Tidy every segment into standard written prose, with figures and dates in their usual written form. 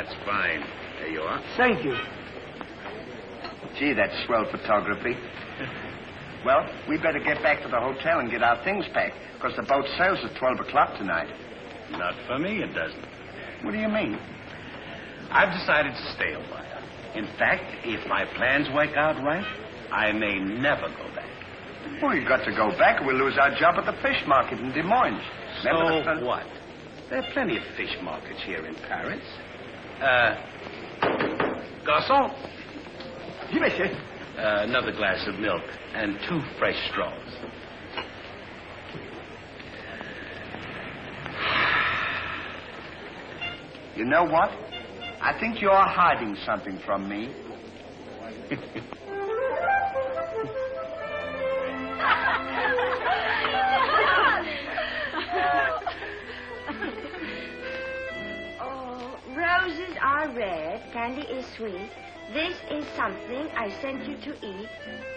That's fine. There you are. Thank you. Gee, that's swell photography. Well, we better get back to the hotel and get our things packed, because the boat sails at 12 o'clock tonight. Not for me, it doesn't. What do you mean? I've decided to stay a while. In fact, if my plans work out right, I may never go back. Well, you've got to go back or we'll lose our job at the fish market in Des Moines. So what? There are plenty of fish markets here in Paris. Garçon. Oui, monsieur. Another glass of milk and 2 fresh straws. You know what? I think you're hiding something from me. Oh, roses are red, candy is sweet. This is something I sent you to eat.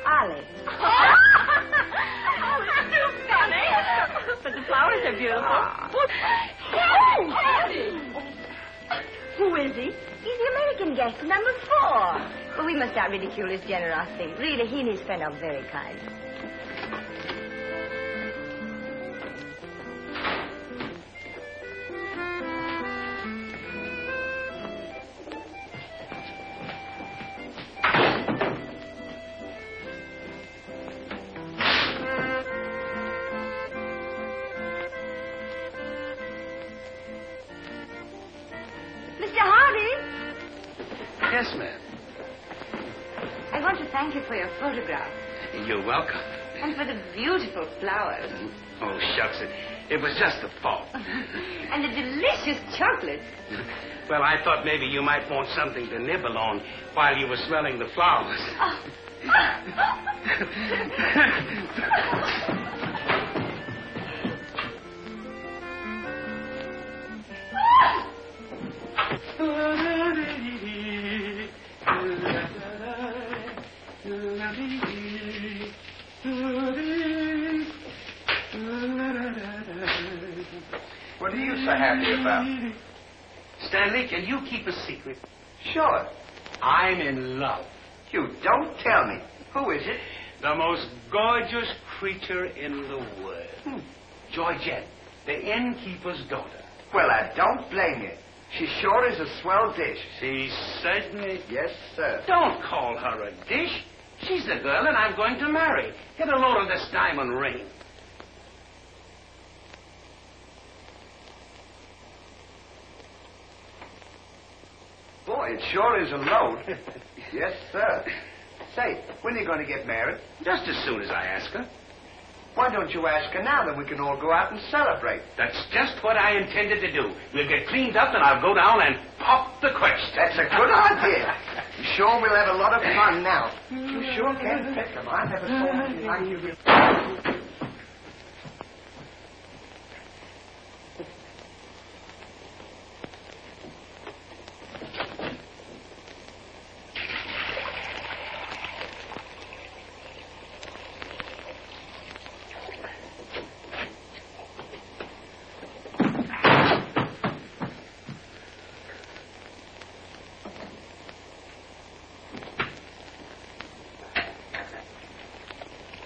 Olive. Oh, it's too funny. But the flowers are beautiful. Who is he? He's the American guest, number 4. But we must not ridicule his generosity. Really, he and his friend are very kind. Yes, ma'am. I want to thank you for your photograph. You're welcome. And for the beautiful flowers. Oh, shucks. It was just a thought. And the delicious chocolate. Well, I thought maybe you might want something to nibble on while you were smelling the flowers. Oh. What are you so happy about? Stanley, can you keep a secret? Sure. I'm in love. You don't tell me. Who is it? The most gorgeous creature in the world. Georgette, the innkeeper's daughter. Well, I don't blame you. She sure is a swell dish. She certainly... Yes, sir. Don't call her a dish. She's the girl that I'm going to marry. Get a load of this diamond ring. Boy, it sure is a load. Yes, sir. Say, when are you going to get married? Just as soon as I ask her. Why don't you ask her now, then we can all go out and celebrate? That's just what I intended to do. We'll get cleaned up and I'll go down and pop the question. That's a good idea. You sure we'll have a lot of fun now. You sure can pick them. I never saw anything like you.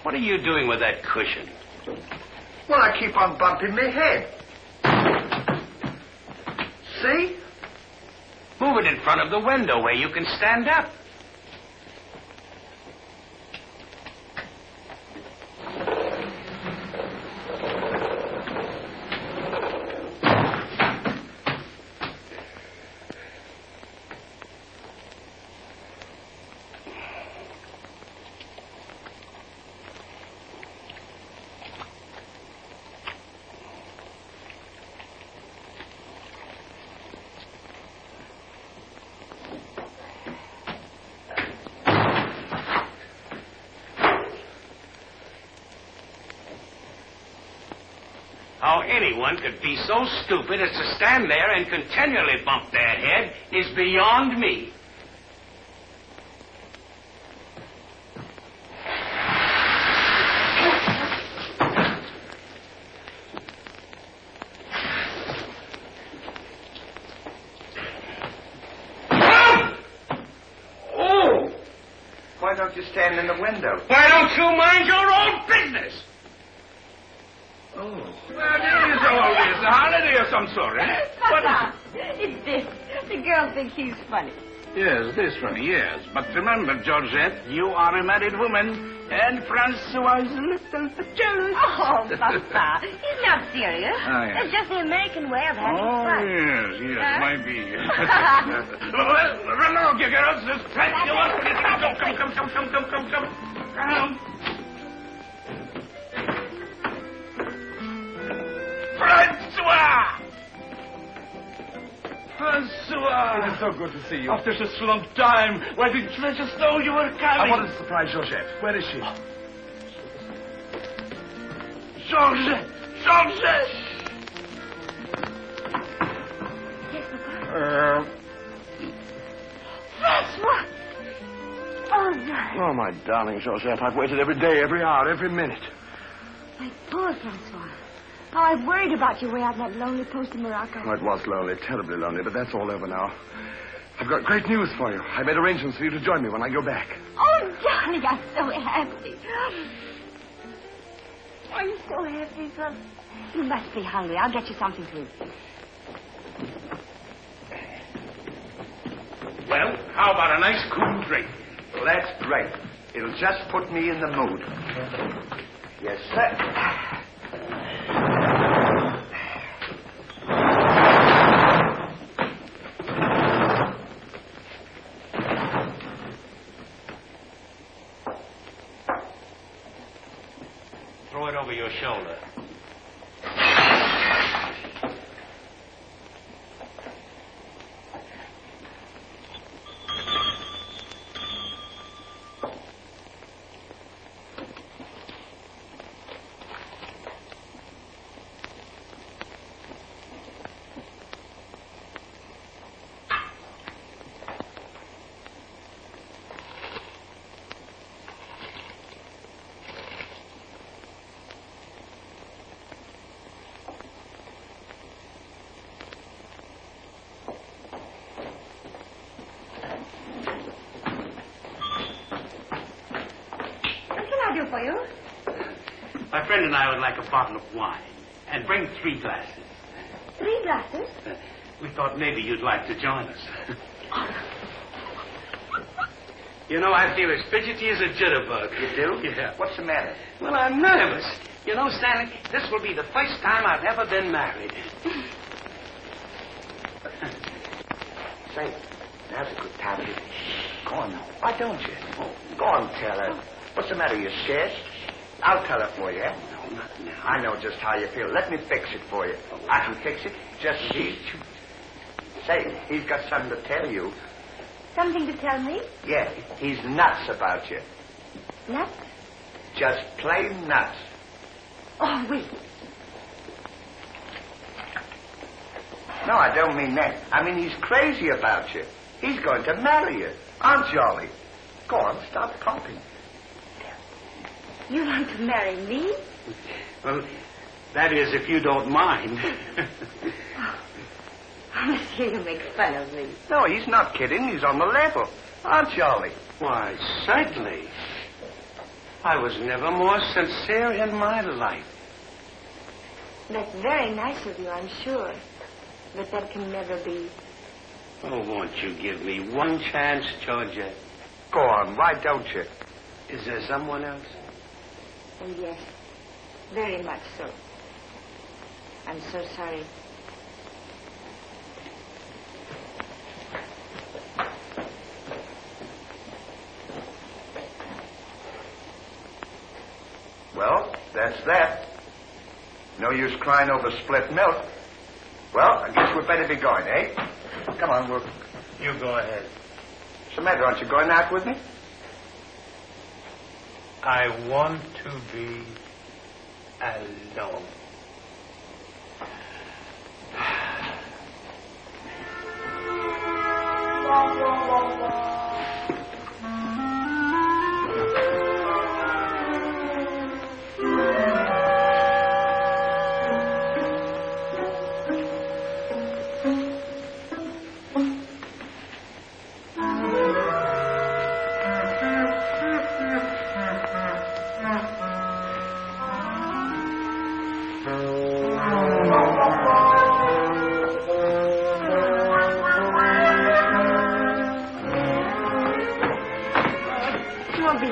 What are you doing with that cushion? Well, I keep on bumping my head. See? Move it in front of the window where you can stand up. How anyone could be so stupid as to stand there and continually bump their head is beyond me. don't you stand in the window? Why don't you mind your own business? Oh. Well, it is always a holiday of some sort, eh? Papa, it's this. The girl thinks he's funny. Yes, this funny, yes. But remember, Georgette, you are a married woman, and Francois is a little bit jealous. Oh, Papa, he's not serious. Oh, yes. It's just the American way of having Oh, fun. yes, Huh? might be. Well, run along, you girls. There's plenty of us. Come. Francois! Francois! It's so good to see you. After such a long time, why didn't you let us know you were coming? I wanted to surprise Georgette. Where is she? Georgette! Georgette! Yes, Papa. Francois! Oh, no. Oh, my darling Georgette, I've waited every day, every hour, every minute. My poor Francois. Oh, I've worried about you way out in that lonely post in Morocco. Oh, it was lonely, terribly lonely, but that's all over now. I've got great news for you. I made arrangements for you to join me when I go back. Oh, darling, I'm so happy. I'm so happy, son. You must be hungry. I'll get you something to eat. Well, how about a nice cool drink? Well, that's great. It'll just put me in the mood. Yes, sir. Throw it over your shoulder. For you? My friend and I would like a bottle of wine. And bring 3 glasses. 3 glasses? We thought maybe you'd like to join us. You know, I feel as fidgety as a jitterbug. You do? Yeah. What's the matter? Well, I'm nervous. You know, Stanley, this will be the first time I've ever been married. Say, now's a good time to... Go on now. Why don't you? Oh, go on, tell her. What's the matter? You scared? I'll tell her for you. No, not now. I know just how you feel. Let me fix it for you. I can fix it. Just see. Say, he's got something to tell you. Something to tell me? Yeah, he's nuts about you. Nuts? Just plain nuts. Oh, wait. No, I don't mean that. I mean he's crazy about you. He's going to marry you. Aren't you, Ollie? Go on, stop talking. You want to marry me? Well, that is, if you don't mind. Monsieur, you make fun of me. No, he's not kidding. He's on the level. Aren't you, Ollie? Why, certainly. I was never more sincere in my life. That's very nice of you, I'm sure. But that can never be. Oh, won't you give me one chance, Georgia? Go on, why don't you? Is there someone else? Oh, yes. Very much so. I'm so sorry. Well, that's that. No use crying over spilt milk. Well, I guess we'd better be going, eh? Come on, we'll... You go ahead. What's the matter? Aren't you going out with me? I want to be alone.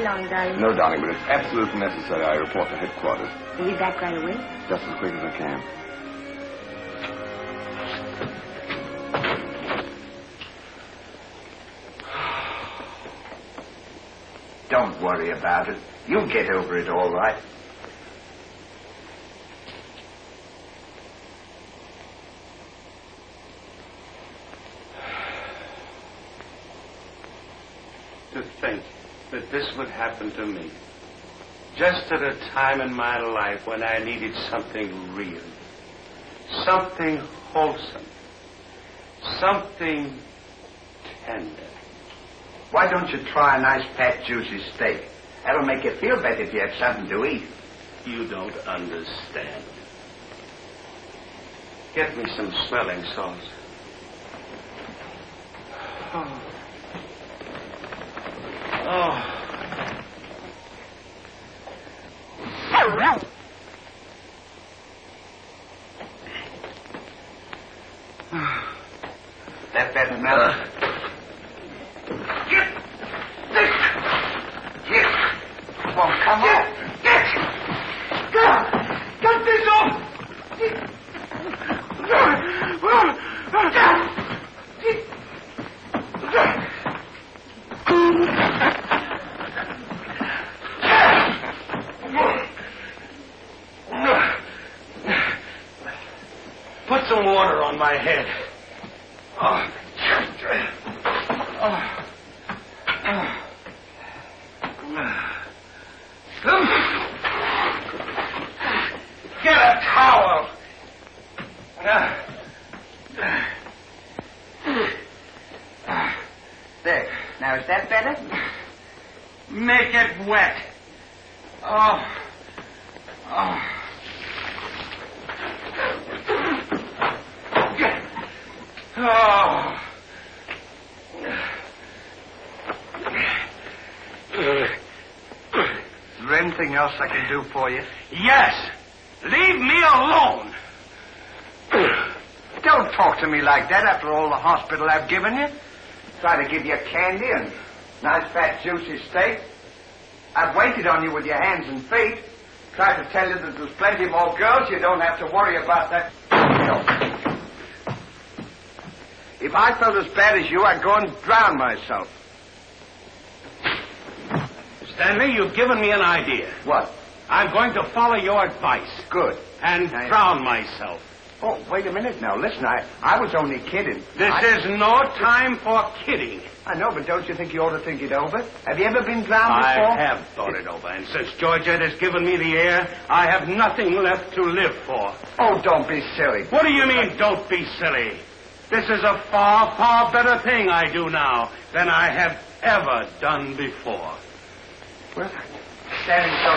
long, darling. No, darling, but it's absolutely necessary I report to headquarters. Will you be back right away? Just as quick as I can. Don't worry about it. You'll get over it all right. To think that this would happen to me. Just at a time in my life when I needed something real. Something wholesome. Something tender. Why don't you try a nice fat, juicy steak? That'll make you feel better if you have something to eat. You don't understand. Get me some smelling salts. Oh. Oh. That better now? Get this! Get! Won't come on. Get! Get this off! Put some water on my head. Oh. Get a towel. There. Now, is that better? Make it wet. Oh. Oh. Oh. Is there anything else I can do for you? Yes. Leave me alone. Don't talk to me like that after all the hospital I've given you. Try to give you candy and nice fat juicy steak. I've waited on you with your hands and feet. Tried to tell you that there's plenty more girls. You don't have to worry about that. No. If I felt as bad as you, I'd go and drown myself. Stanley, you've given me an idea. What? I'm going to follow your advice. Good. And drown myself. Oh, wait a minute now. Listen, I was only kidding. This is no time for kidding. I know, but don't you think you ought to think it over? Have you ever been drowned before? I have thought it over, and since Georgette has given me the air, I have nothing left to live for. Oh, don't be silly. What do you mean, don't be silly? This is a far, far better thing I do now than I have ever done before. Well, standing so...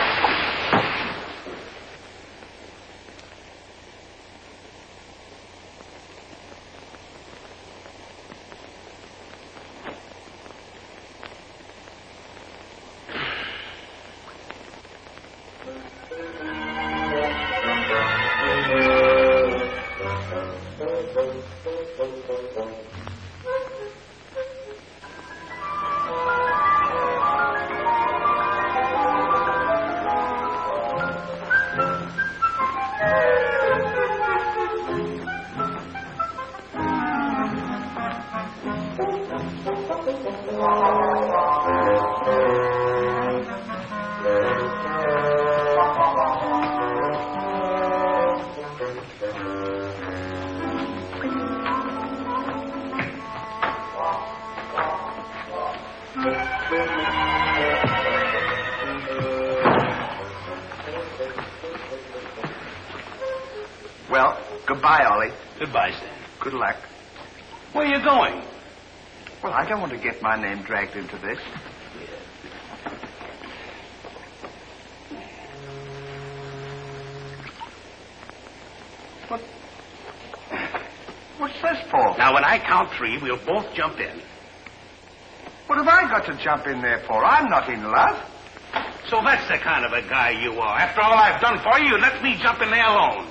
Well, goodbye, Ollie. Goodbye, Stan. Good luck. Where are you going? Well, I don't want to get my name dragged into this. What's this for? Now, when I count three, we'll both jump in. What have I got to jump in there for? I'm not in love. So that's the kind of a guy you are. After all I've done for you, let me jump in there alone.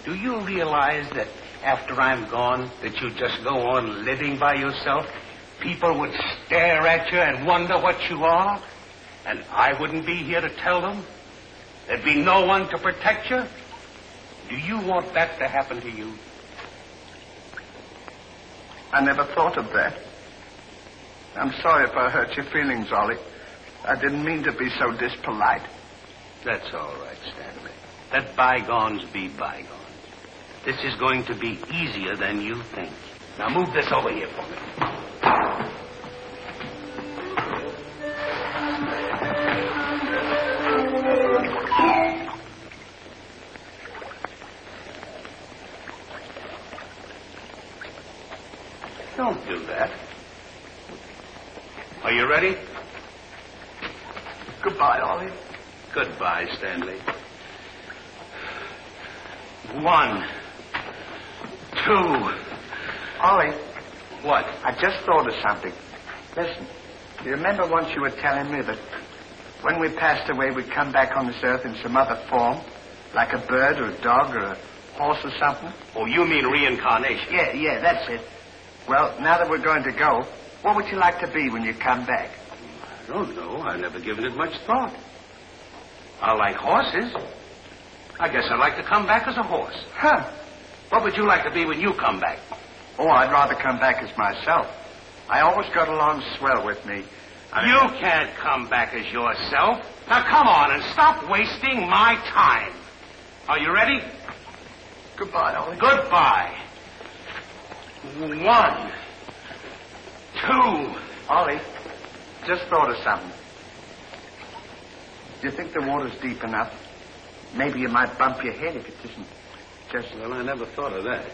Do you realize that after I'm gone, that you just go on living by yourself? People would stare at you and wonder what you are. And I wouldn't be here to tell them? There'd be no one to protect you? Do you want that to happen to you? I never thought of that. I'm sorry if I hurt your feelings, Ollie. I didn't mean to be so dispolite. That's all right, Stanley. Let bygones be bygones. This is going to be easier than you think. Now move this over here for me. Don't do that. Are you ready? Goodbye, Ollie. Goodbye, Stanley. 1, 2. Ollie. What? I just thought of something. Listen, you remember once you were telling me that when we passed away, we'd come back on this earth in some other form? Like a bird or a dog or a horse or something? Oh, you mean reincarnation? Yeah, that's it. Well, now that we're going to go, what would you like to be when you come back? I don't know. I've never given it much thought. I like horses. I guess I'd like to come back as a horse. Huh. What would you like to be when you come back? Oh, I'd rather come back as myself. I always got along swell with me. You can't come back as yourself. Now, come on and stop wasting my time. Are you ready? Goodbye, Ollie. Goodbye. 1, 2. Ollie, just thought of something. Do you think the water's deep enough? Maybe you might bump your head if it isn't just... Well, I never thought of that.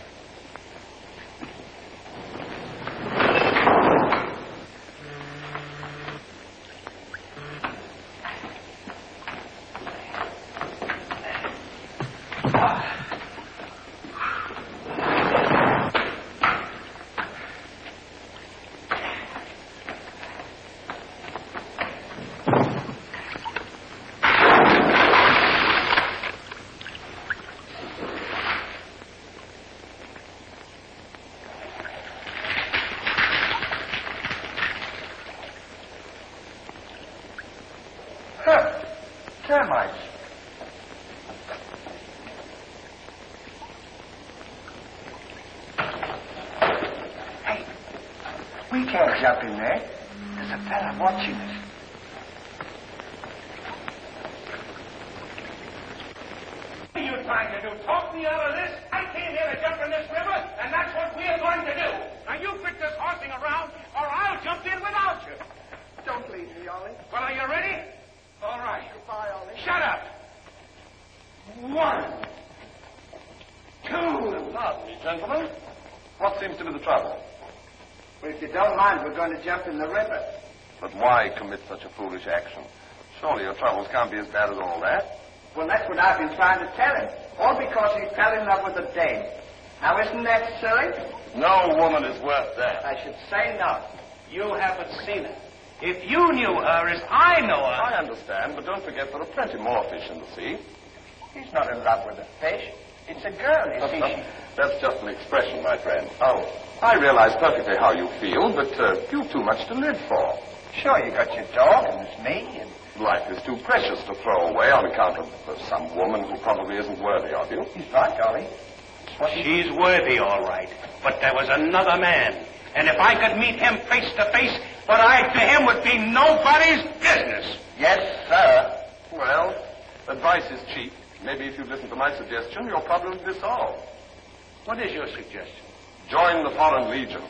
Termites. Hey, we can't jump in there. There's a fella watching us. What are you trying to do? Talk me out of this? I came here to jump in this river, and that's what we're going to do. Now, you quit this horsing around, or I'll jump in without you. Don't leave me, Ollie. Well, are you ready? All right. Goodbye, Ollie. Shut up. 1, 2. Pardon me, gentlemen. What seems to be the trouble? Well, if you don't mind, we're going to jump in the river. But why commit such a foolish action? Surely your troubles can't be as bad as all that. Well, that's what I've been trying to tell him. All because he fell in love with a dame. Now, isn't that silly? No woman is worth that. I should say not. You haven't seen her. If you knew her as I know her... I understand, but don't forget there are plenty more fish in the sea. He's not in love with a fish. It's a girl, you see. That's just an expression, my friend. Oh, I realize perfectly how you feel, but you've too much to live for. Sure, you got your dog, and there's me, and... Life is too precious to throw away on account of some woman who probably isn't worthy of you. He's right, Ollie. She's worthy, all right. But there was another man. And if I could meet him face to face, what I did to him would be nobody's business. Yes, sir. Well, advice is cheap. Maybe if you'd listen to my suggestion, your problem would be solved. What is your suggestion? Join the Foreign Legion.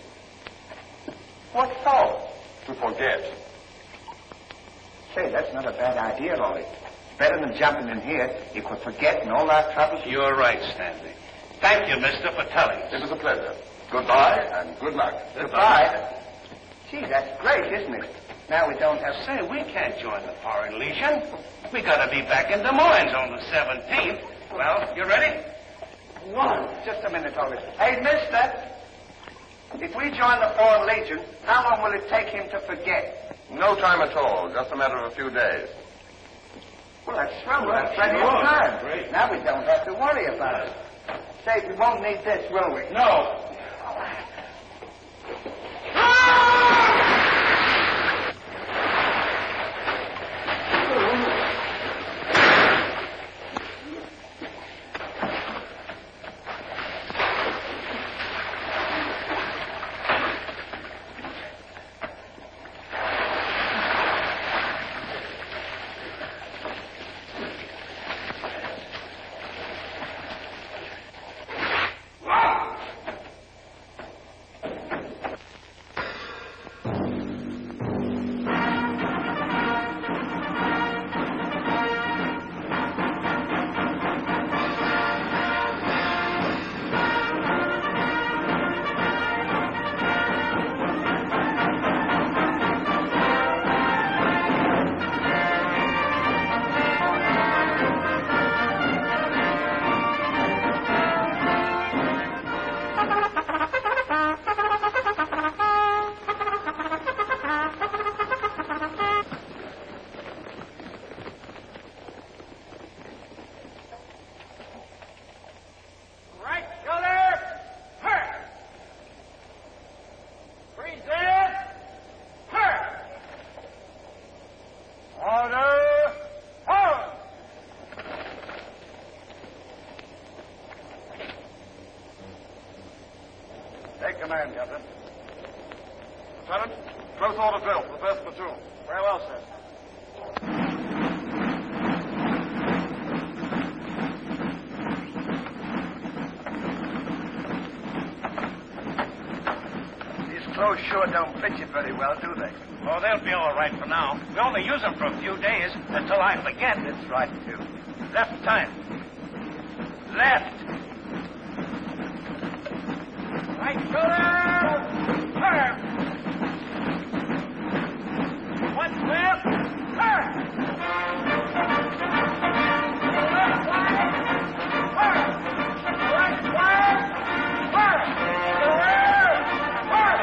What for? To forget. Say, that's not a bad idea, Ollie. Better than jumping in here. You could forget and all our troubles. You're right, Stanley. Thank you, mister, for telling us. It was a pleasure. Goodbye and good luck. Goodbye. Gee, that's great, isn't it? Now we don't have... Say, we can't join the Foreign Legion. We gotta be back in Des Moines on the 17th. Well, you ready? 1. Just a minute, Ollie. Hey, mister. If we join the Foreign Legion, how long will it take him to forget? No time at all. Just a matter of a few days. Well, that's swell. That's plenty of time. Great. Now we don't have to worry about it. Say, we won't need this, will we? No. command, Captain. Lieutenant, close order drill for the first platoon. Very well, sir. These clothes sure don't fit you very well, do they? Oh, they'll be all right for now. We only use them for a few days until I forget. That's right, too. Left time. Left. Right shoulder. Turn. One left. Turn. Left side. Turn. Right side. Turn. The rear. Turn.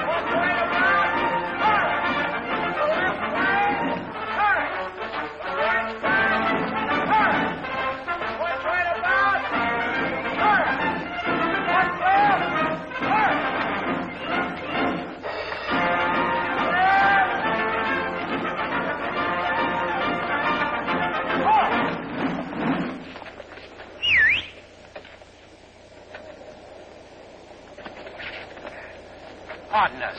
One way around. Turn. The left side. Turn. The right side. Turn. One right about. Turn. One left. Turn. Pardon us.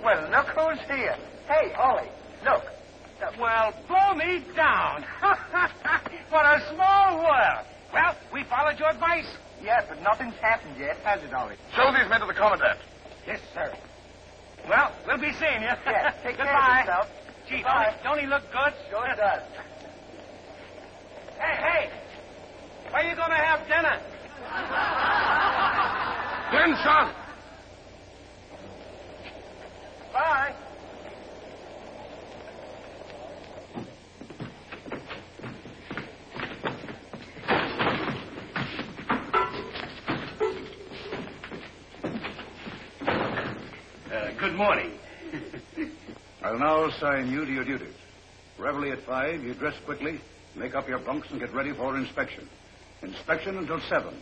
Well, look who's here. Hey, Ollie, look. Well, blow me down. What a small world. Well, we followed your advice. Yeah, but nothing's happened yet, has it, Ollie? Show these men to the commandant. Yes, sir. Well, we'll be seeing you. Yeah, take care of Goodbye. yourself. Gee, Bye. don't he look good? Sure does. Hey, where you going to have dinner? Then, son. Bye. Good morning. I'll now assign you to your duties. Reveille at 5, you dress quickly, make up your bunks, and get ready for inspection. Inspection until 7.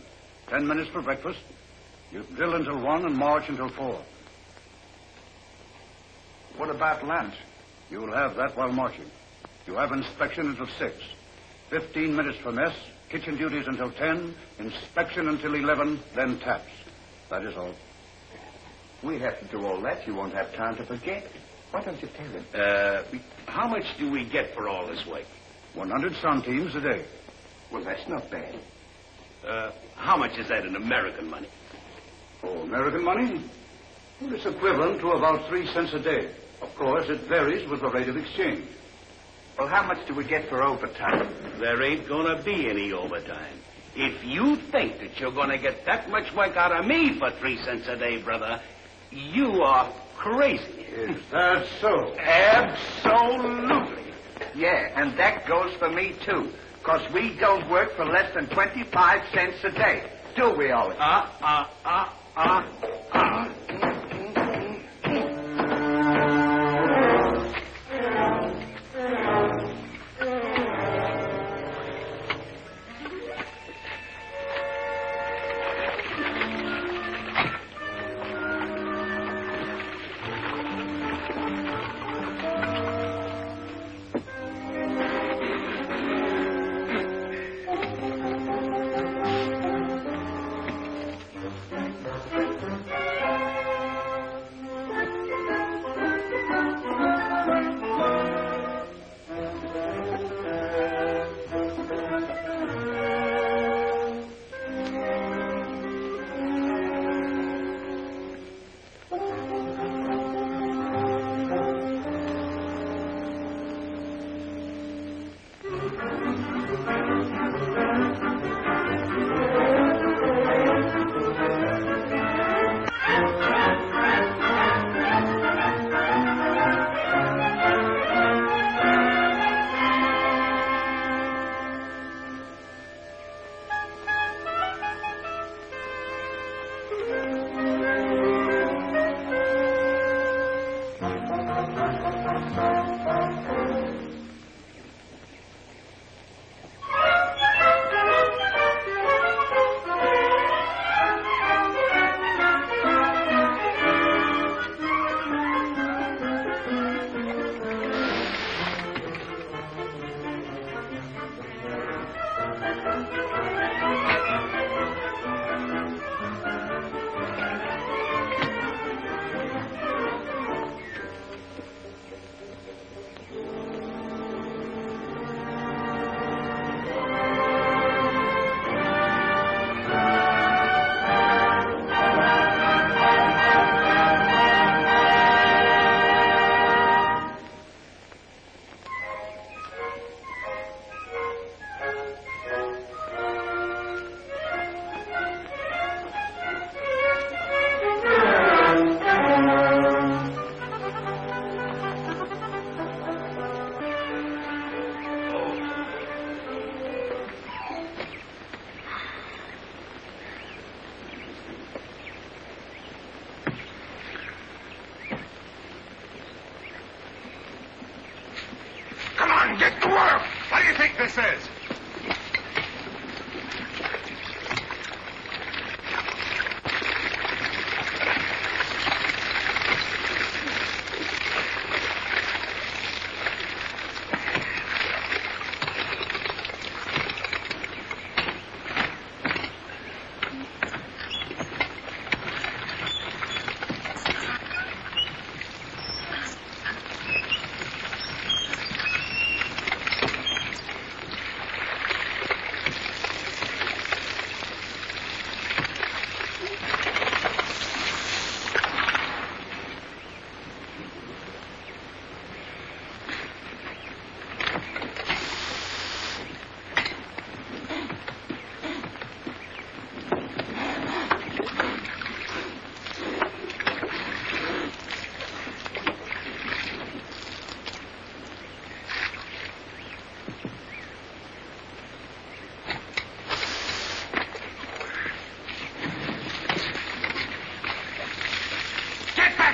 10 minutes for breakfast. You drill until 1 and march until 4. What about lunch? You'll have that while marching. You have inspection until 6. 15 minutes for mess, kitchen duties until 10, inspection until 11, then taps. That is all. We have to do all that. You won't have time to forget. Why don't you tell him? How much do we get for all this work? 100 centimes a day. Well, that's not bad. How much is that in American money? Oh, American money? Well, it's equivalent to about 3 cents a day. Of course, it varies with the rate of exchange. Well, how much do we get for overtime? There ain't gonna be any overtime. If you think that you're gonna get that much work out of me for 3 cents a day, brother, you are crazy. Is that so? Absolutely. Yeah, and that goes for me, too. Because we don't work for less than 25 cents a day. Do we, Ollie?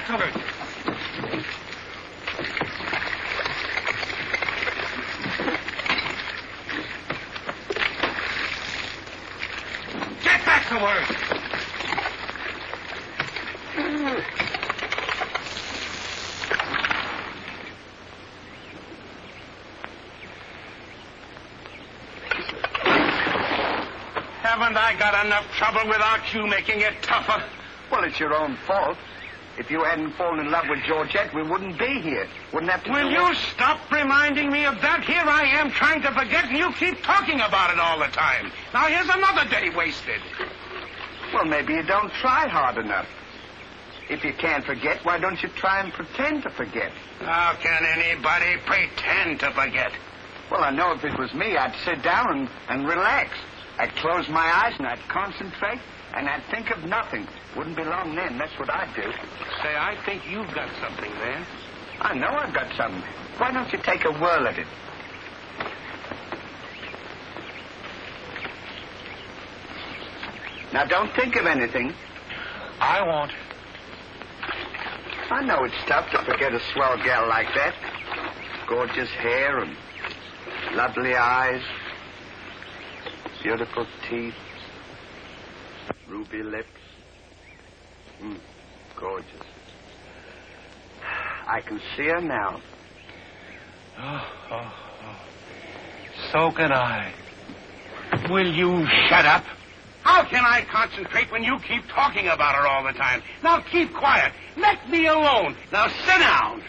to it. Get back to work. Haven't I got enough trouble without you making it tougher? Well, it's your own fault. If you hadn't fallen in love with Georgette, we wouldn't be here. Wouldn't have to... Will you stop reminding me of that? Here I am trying to forget, and you keep talking about it all the time. Now, here's another day wasted. Well, maybe you don't try hard enough. If you can't forget, why don't you try and pretend to forget? How can anybody pretend to forget? Well, I know if it was me, I'd sit down and relax. I'd close my eyes and I'd concentrate and I'd think of nothing. Wouldn't be long then. That's what I'd do. Say, I think you've got something there. I know I've got something. Why don't you take a whirl at it? Now, don't think of anything. I won't. I know it's tough to forget a swell gal like that. Gorgeous hair and lovely eyes. Beautiful teeth. Ruby lips. Gorgeous. I can see her now. Oh. So can I. Will you shut up? How can I concentrate when you keep talking about her all the time? Now keep quiet. Let me alone. Now sit down.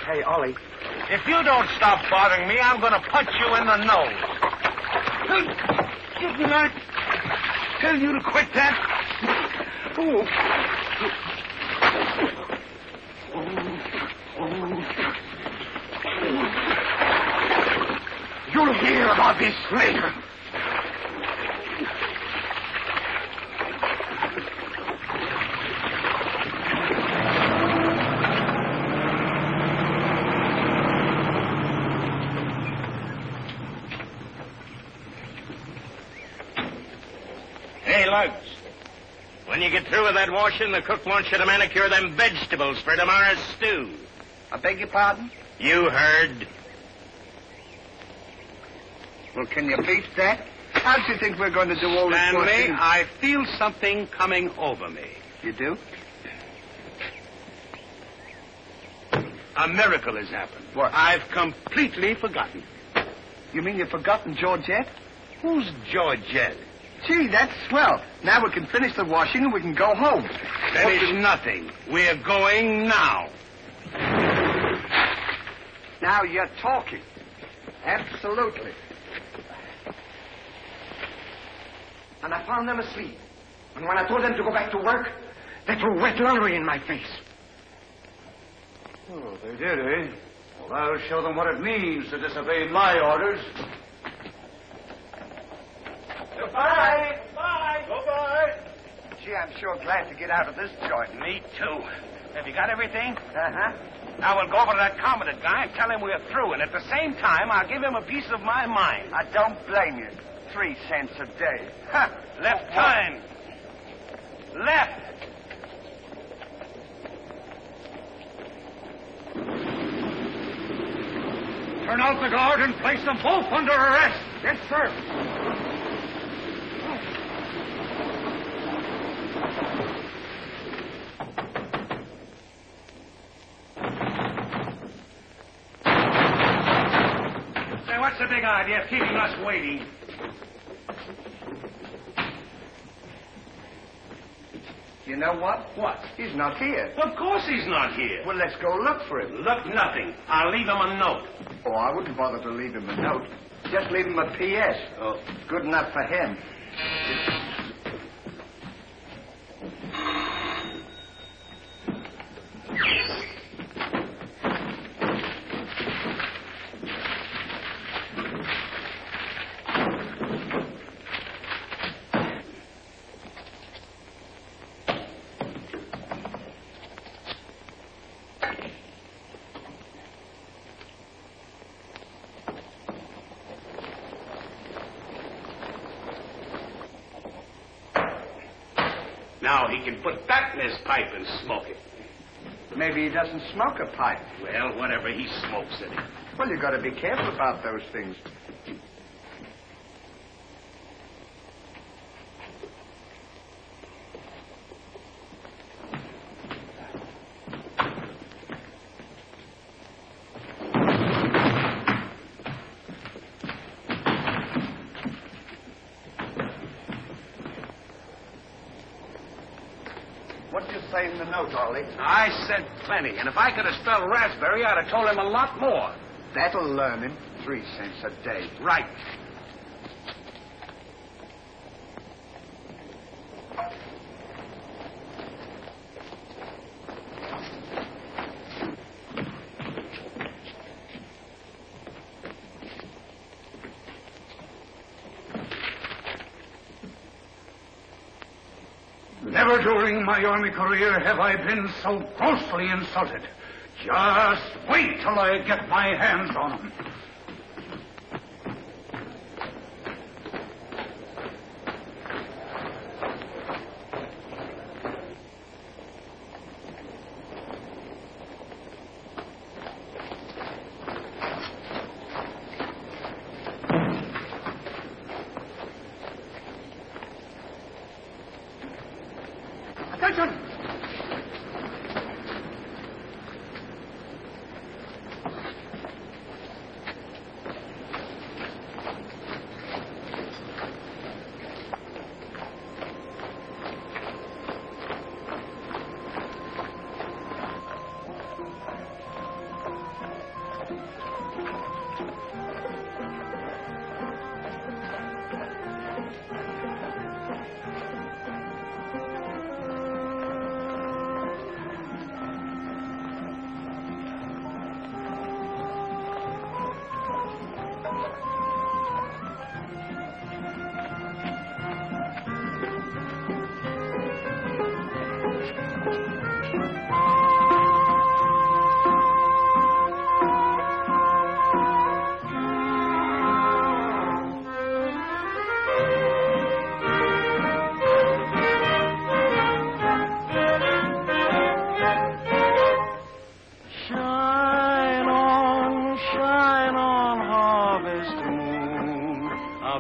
Hey, Ollie. If you don't stop bothering me, I'm going to punch you in the nose. Didn't I tell you to quit that? You'll hear about this later. When you get through with that washing, the cook wants you to manicure them vegetables for tomorrow's stew. I beg your pardon? You heard. Well, can you beat that? How do you think we're going to do all this Stanley, washing? I feel something coming over me. You do? A miracle has happened. What? I've completely forgotten. You mean you've forgotten Georgette? Who's Georgette? Gee, that's swell. Now we can finish the washing and we can go home. Finish nothing. We're going now. Now you're talking. Absolutely. And I found them asleep. And when I told them to go back to work, they threw wet laundry in my face. Oh, they did, eh? Well, I'll show them what it means to disobey my orders. Goodbye. Bye. Goodbye. Gee, I'm sure glad to get out of this joint. Me too. Have you got everything? Uh-huh. Now we'll go over to that commandant guy and tell him we're through, and at the same time, I'll give him a piece of my mind. I don't blame you. 3 cents a day. Ha! Left turn. Left. Turn out the guard and place them both under arrest. Yes, sir. Say, what's the big idea of keeping us waiting? You know what? What? He's not here. Of course he's not here. Well, let's go look for him. Look, nothing. I'll leave him a note. Oh, I wouldn't bother to leave him a note. Just leave him a P.S. Oh, good enough for him. Now he can put that in his pipe and smoke it. Maybe he doesn't smoke a pipe. Well, whatever, he smokes it. Well, you got to be careful about those things. What did you say in the note, Ollie? I said plenty, and if I could have spelled raspberry, I'd have told him a lot more. That'll learn him. 3 cents a day. Right. Never during my army career have I been so grossly insulted. Just wait till I get my hands on him. Attention!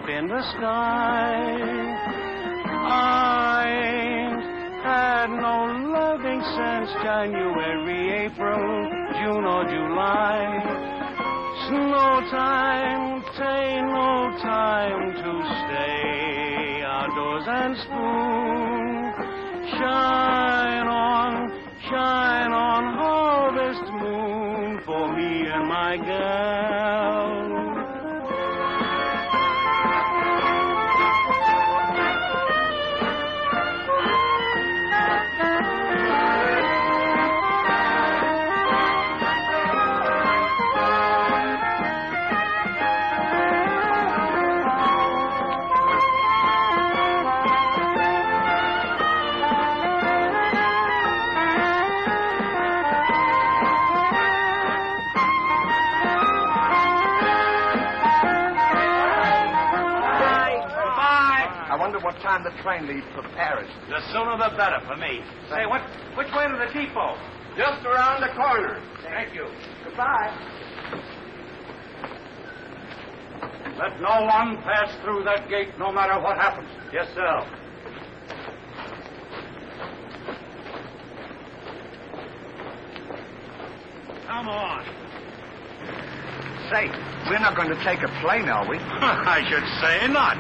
In the sky, I ain't had no loving since January, April, June or July. Snow time, tain't no time to stay outdoors and spoon. Shine on, harvest moon for me and my gal. What time the train leaves for Paris? The sooner the better for me. Say, which way to the depot? Just around the corner. Thank you. Goodbye. Let no one pass through that gate, no matter what happens. Yes, sir. Come on. Say, we're not going to take a plane, are we? I should say not.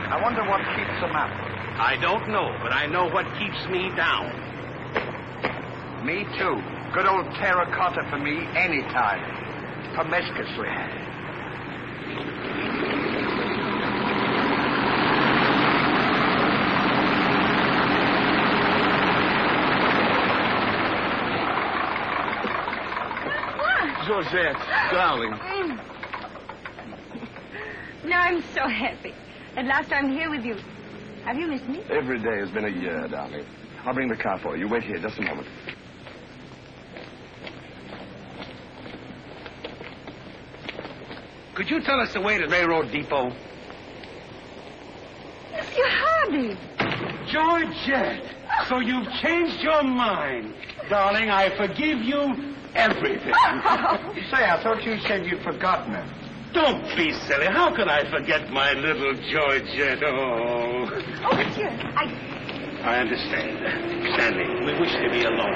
I wonder what keeps them up. I don't know, but I know what keeps me down. Me, too. Good old terracotta for me, anytime. Promiscuously. Georgette, darling. Now I'm so happy. At last I'm here with you. Have you missed me? Every day has been a year, darling. I'll bring the car for you. You wait here just a moment. Could you tell us the way to Railroad Depot? Mr. Hardy. Georgette, so you've changed your mind. Darling, I forgive you everything. Say, I thought you said you'd forgotten her. Don't be silly. How could I forget my little Georgette? Oh. Oh, monsieur, I understand. Stanley, we wish to be alone.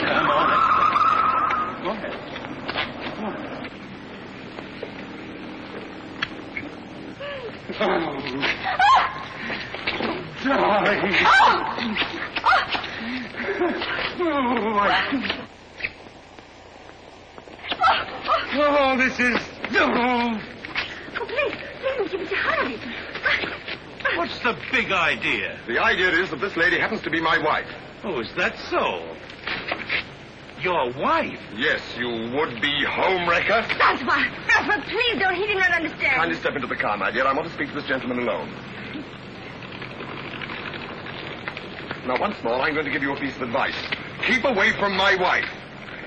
Come on. Go ahead. Go on. Oh. Darling. Oh, this is... Oh, please, Mr. Hardy. What's the big idea? The idea is that this lady happens to be my wife. Oh, is that so? Your wife? Yes, you would-be homewrecker. Francois, please don't. He did not understand. Kindly step into the car, my dear. I want to speak to this gentleman alone. Now, once more, I'm going to give you a piece of advice. Keep away from my wife.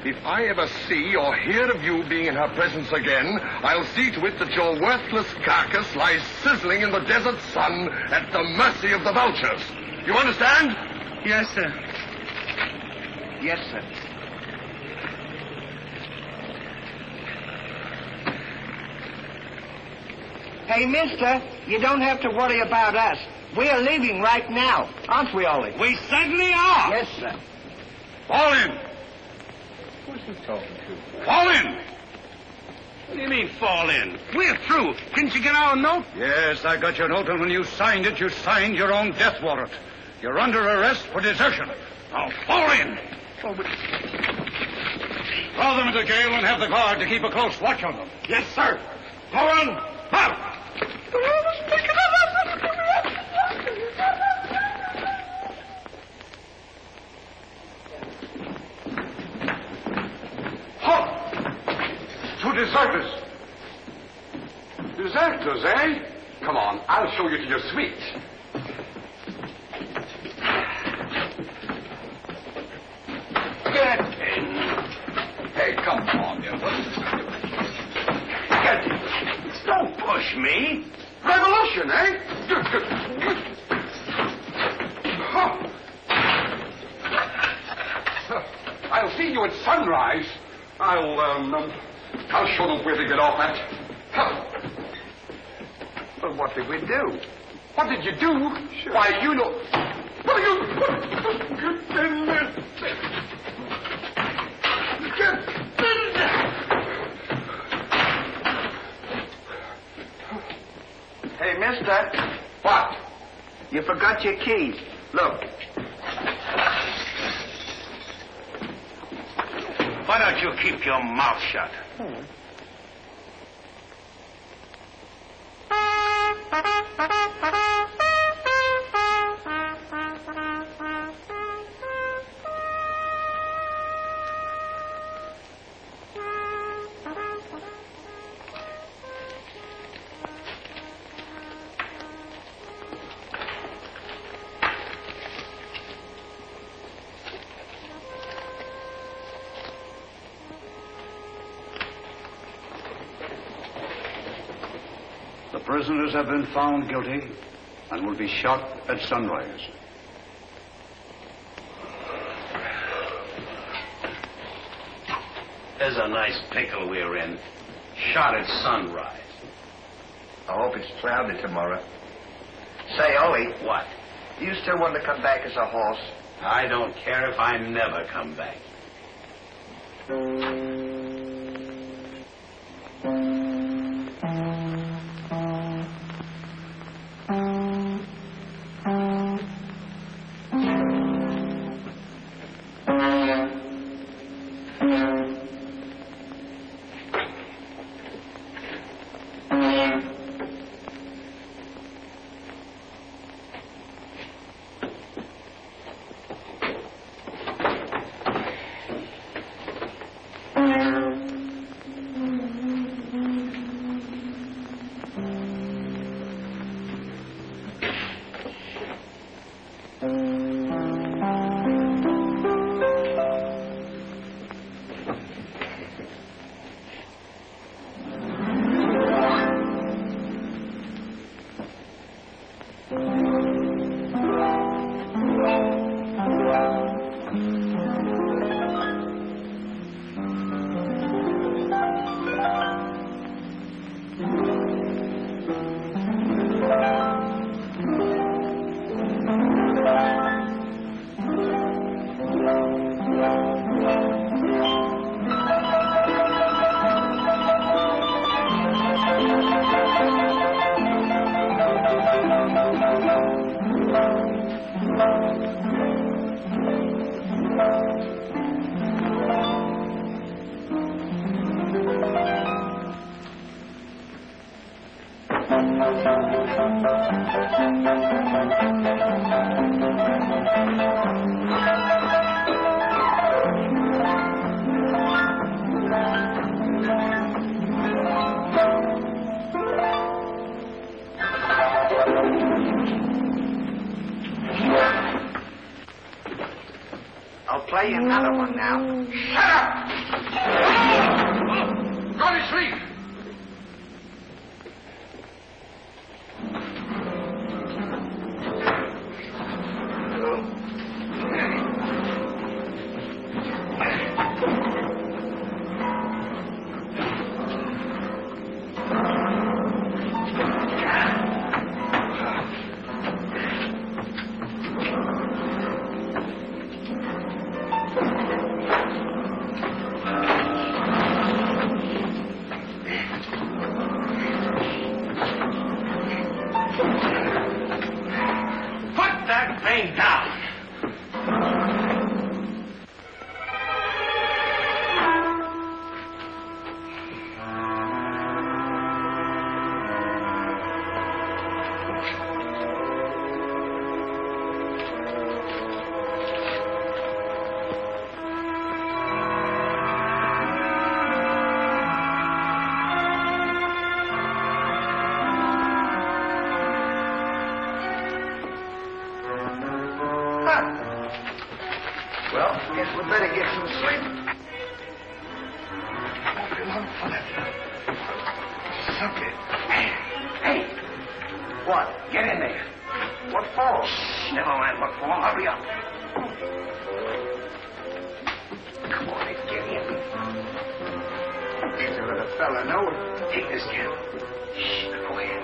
If I ever see or hear of you being in her presence again, I'll see to it that your worthless carcass lies sizzling in the desert sun at the mercy of the vultures. You understand? Yes, sir. Yes, sir. Hey, mister, you don't have to worry about us. We're leaving right now, aren't we, Ollie? We certainly are. Yes, sir. Fall in. Who's he talking to? Fall in. What do you mean, fall in? We're through. Didn't you get our note? Yes, I got your note, and when you signed it, you signed your own death warrant. You're under arrest for desertion. Now, fall in. Throw them into jail and have the guard to keep a close watch on them. Yes, sir. Go on. Out. Halt! Two deserters. Deserters, eh? Come on, I'll show you to your suite. Get in. Hey, come on, you. Get in. Don't push me. Revolution, eh? I'll see you at sunrise. I'll show them where to get off at. Well, what did we do? What did you do? Sure. Why, you know... What are you... Get in there. Get in there. Hey, mister. What? You forgot your keys. Look. Why don't you keep your mouth shut? The prisoners have been found guilty and will be shot at sunrise. There's a nice pickle we're in. Shot at sunrise. I hope it's cloudy tomorrow. Say, Ollie. What? Do you still want to come back as a horse? I don't care if I never come back. I'll play you another one now. Shut up! Go to sleep! Well, guess we better get some sleep. Suck it. Hey. What? Get in there. What for? Shh, never mind what for. Hurry up. Come on, get in. There's a little fella, no? Take this candle. Shh, go ahead.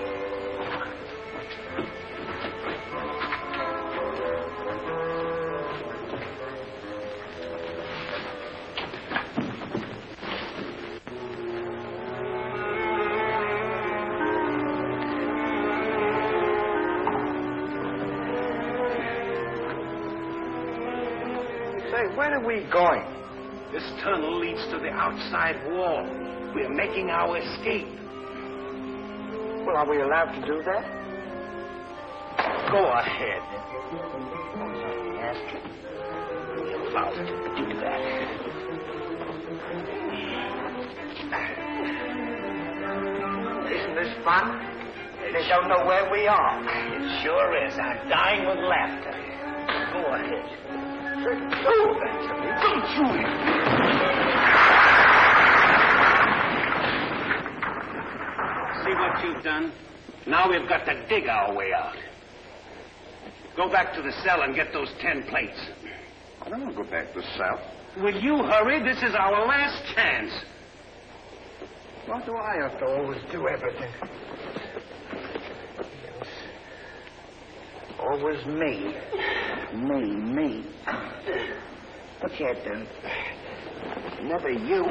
Where are we going? This tunnel leads to the outside wall. We're making our escape. Well, are we allowed to do that? Go ahead. Ask him. We're allowed to do that. Isn't this fun? They don't know where we are. It sure is. I'm dying with laughter. Go ahead. Don't shoot him. See what you've done? Now we've got to dig our way out. Go back to the cell and get those 10 plates. I don't want to go back to the cell. Will you hurry? This is our last chance. Why do I have to always do everything? Always me. Me. Look here, then. Never you.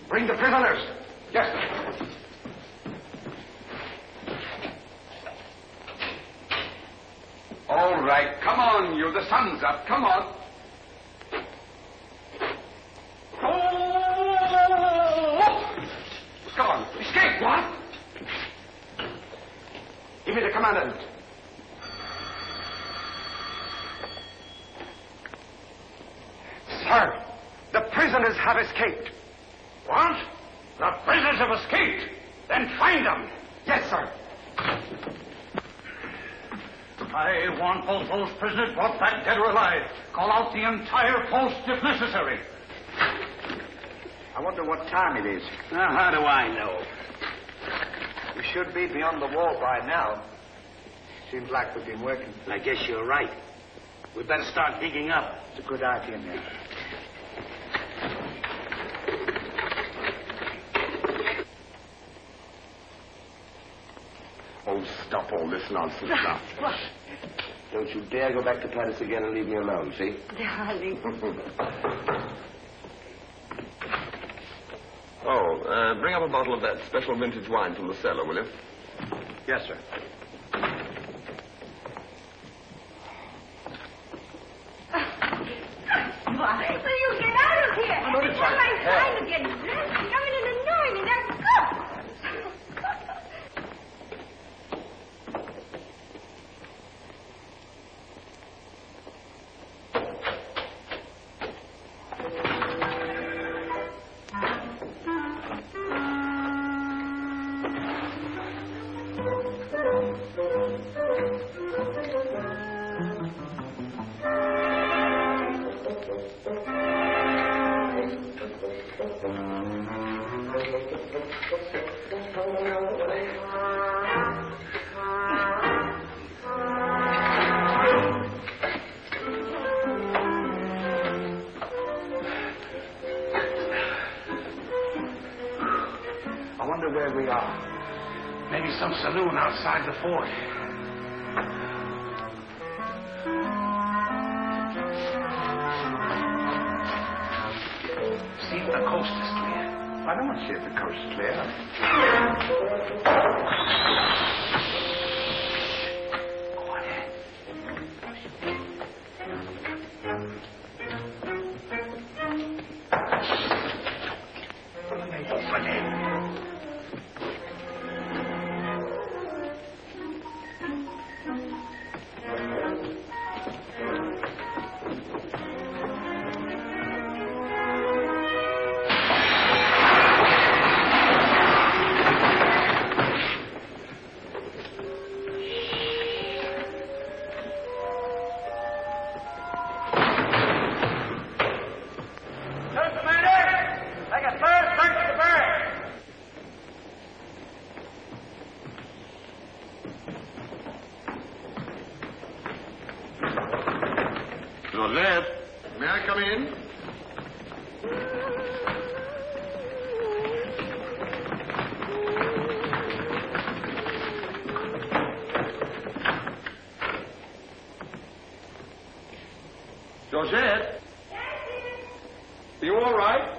Bring the prisoners. Yes, sir. All right, come on, you. The sun's up. Come on. Oh! Come on. Escape, what? Give me the commandant. Sir, the prisoners have escaped. What? The prisoners have escaped. Then find them. Yes, sir. I want both those prisoners brought back dead or alive. Call out the entire post if necessary. I wonder what time it is. Now, how do I know? We should be beyond the wall by now. Seems like we've been working. I guess you're right. We better start digging up. It's a good idea, man. Oh, stop all this nonsense now. Don't you dare go back to Paris again and leave me alone, see? Darling. bring up a bottle of that special vintage wine from the cellar, will you? Yes, sir. Why? Will you get out of here? I'm not It's not my time to get dressed. Come in and annoy me. Now, go. Where we are. Maybe some saloon outside the fort. See if the coast is clear. I don't want to see if the coast is clear. Go ahead. Open it. Joseph, may I come in? Joseph? Are you all right?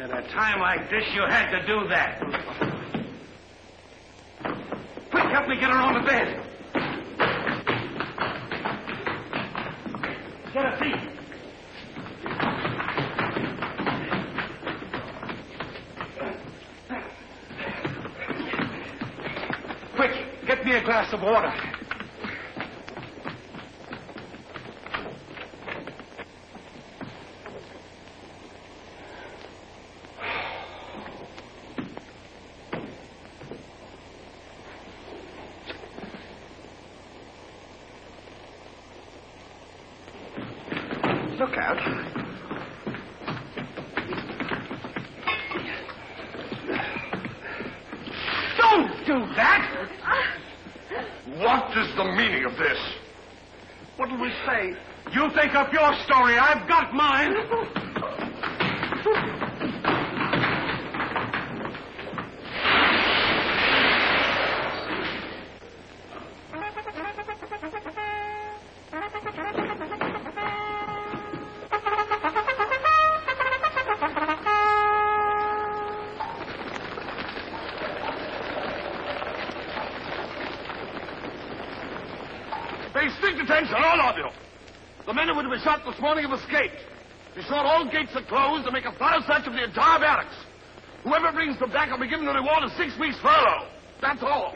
At a time like this, you had to do that. Quick, help me get her on the bed. Get a seat. Quick, get me a glass of water. Look out. Don't do that! What is the meaning of this? What did we say? You think up your story. I've got mine. Pay strict attention, all of you. The men who would have been shot this morning have escaped. Be sure all gates are closed and make a thorough search of the entire barracks. Whoever brings them back will be given the reward of 6 weeks' furlough. That's all.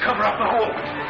cover up the hole.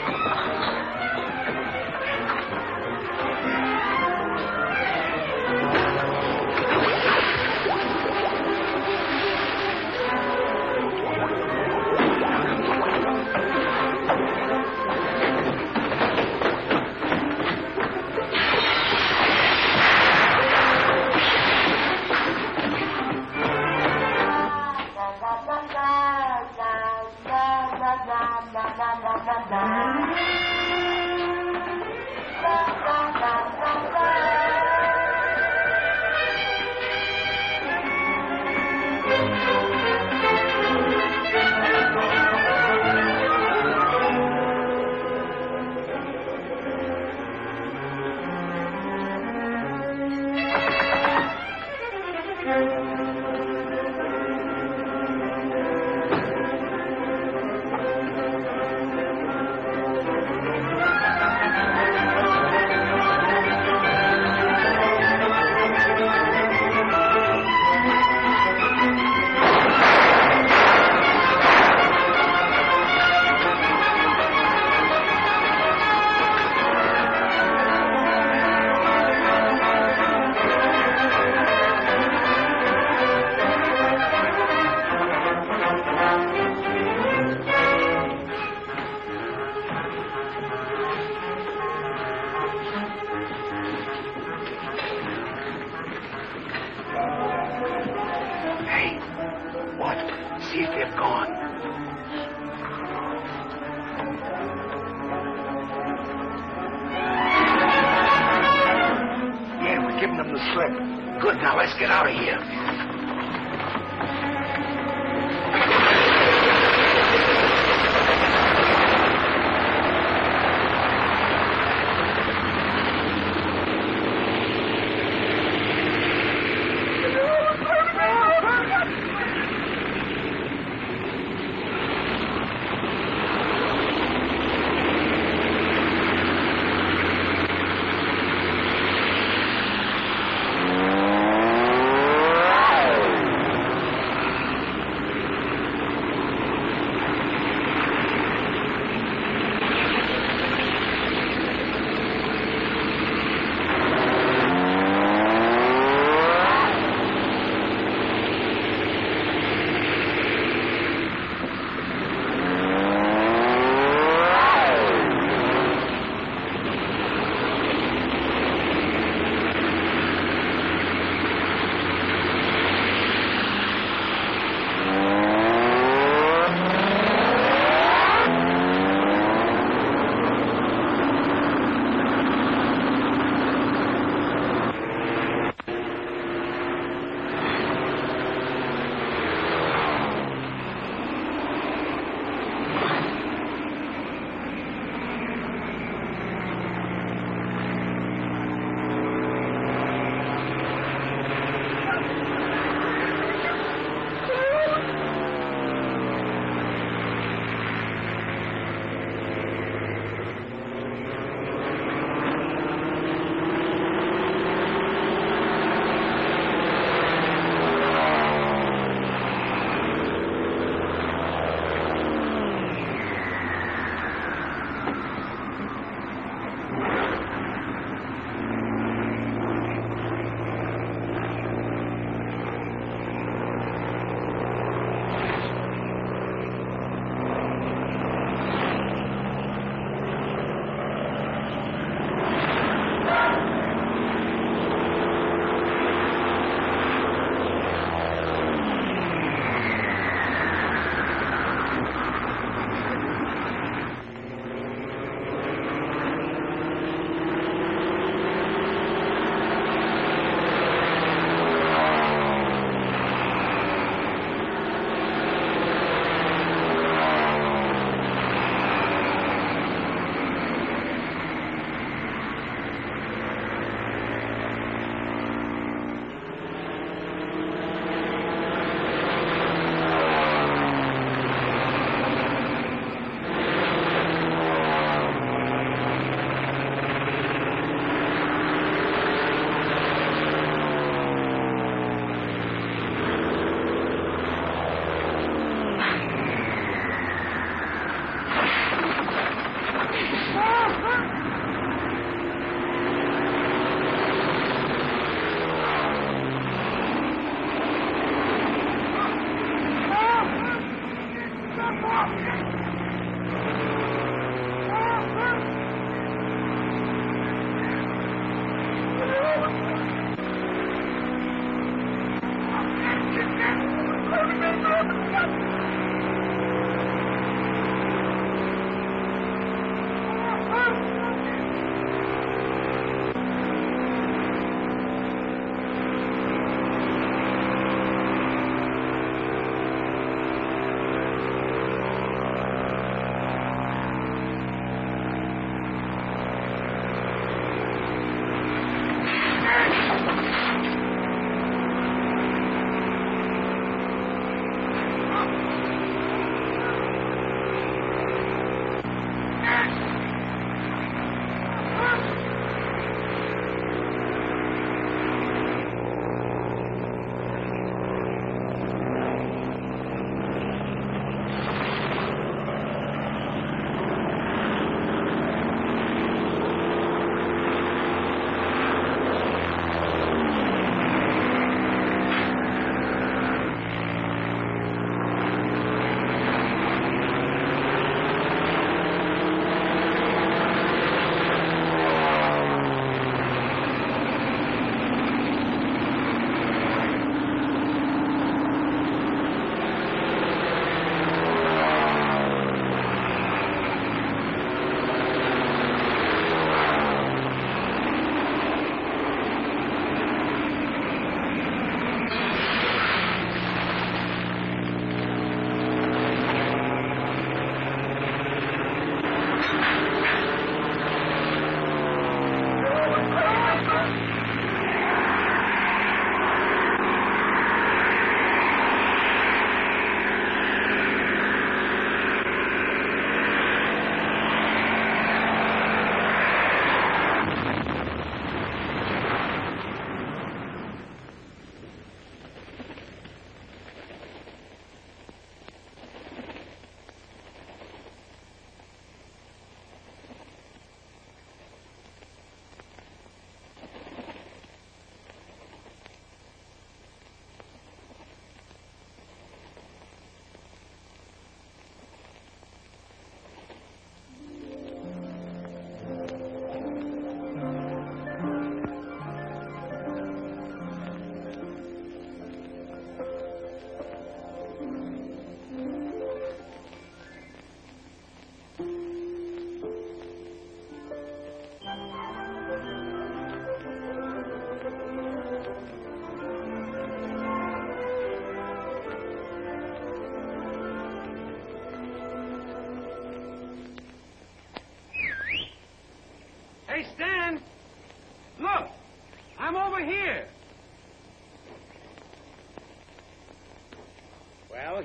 Good, now let's get out of here.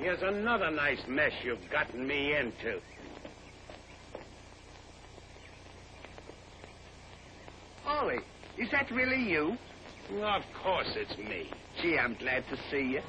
here's another nice mess you've gotten me into. Ollie, is that really you? Of course it's me. Gee, I'm glad to see you.